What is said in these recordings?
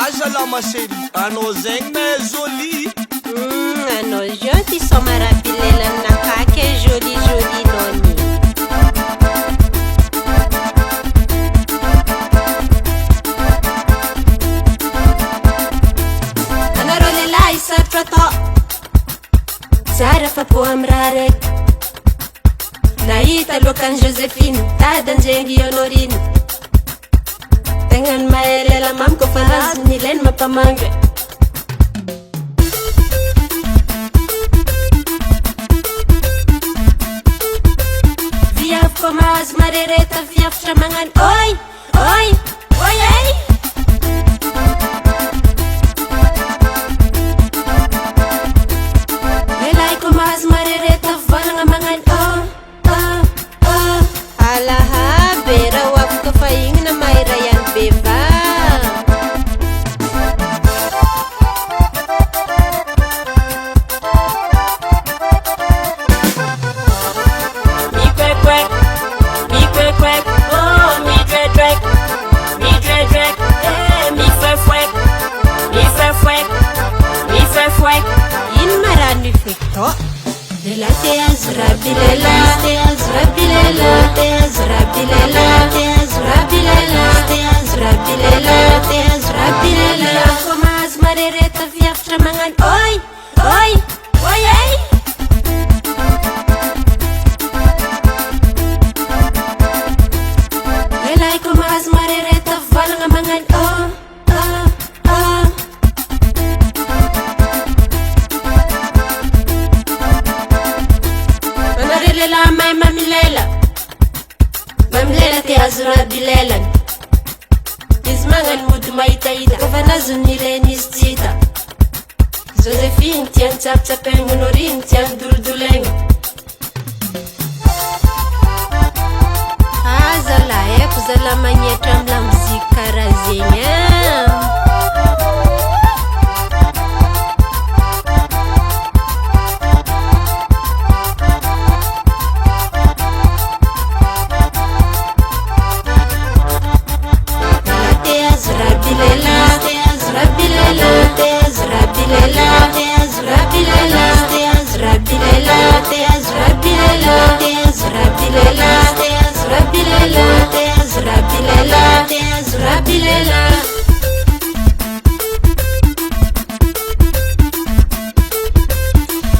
Aza ma chérie, anao zegny mais joli. Anao gentil só maravilha na caca é joli joli noni. Anarô lehilahy sarotra atao tsara fa po amy raha raiky. Nahita lokany Josephine tadanjengy Honorine. Tegna ny mahelela mamiko fa nazy nilainy mampamangy. Viavy koa mahazo marereta viavitra magnano oi oi oi ey. Lehilahy koa mahazo marereta volagna magnano alahabe raha ho afaka fa igny na mahiray any beva. Miquequec, miquequec, oh midredrec, midredrec, mi fefwec, mi fefwec. Ino ma raha nifeto? Lela te azo rabilela, te azo rabilela, te azo rabilela, te azo rabilela, te azo rabilela, te azo rabilela. Koa mahazo marereta viavitra magnano oi oi oi ey. Lehilahy koa mahazo marereta volagna magnano Lehilahy mahay mamilela, mamilela te azo rabilelany. Izy magnano mody mahitahita kofa nazon'ireny izy tsy hita. Josephine tiany tsapitsapegna, Honorine tiany dolodolegna. Zalahy haiko zalahy magnetra amy lamoziky karaha zegny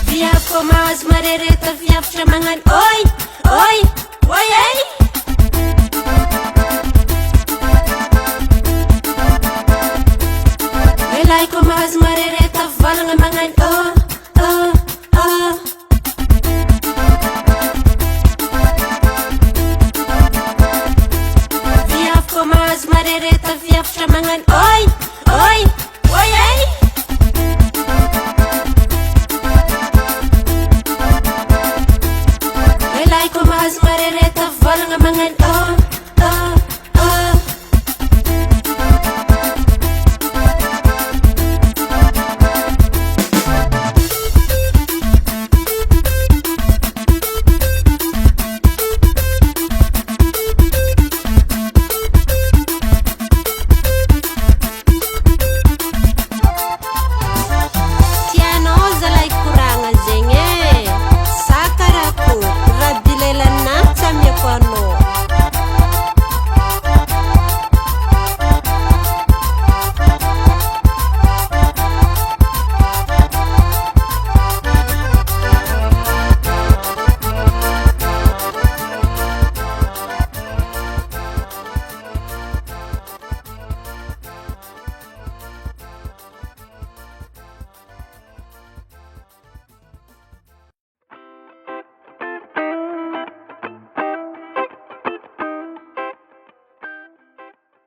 Viavy mahazo marereta viavitra magnano oi oi oi ey. Lehilahy koa mahazo marereta volagna magnano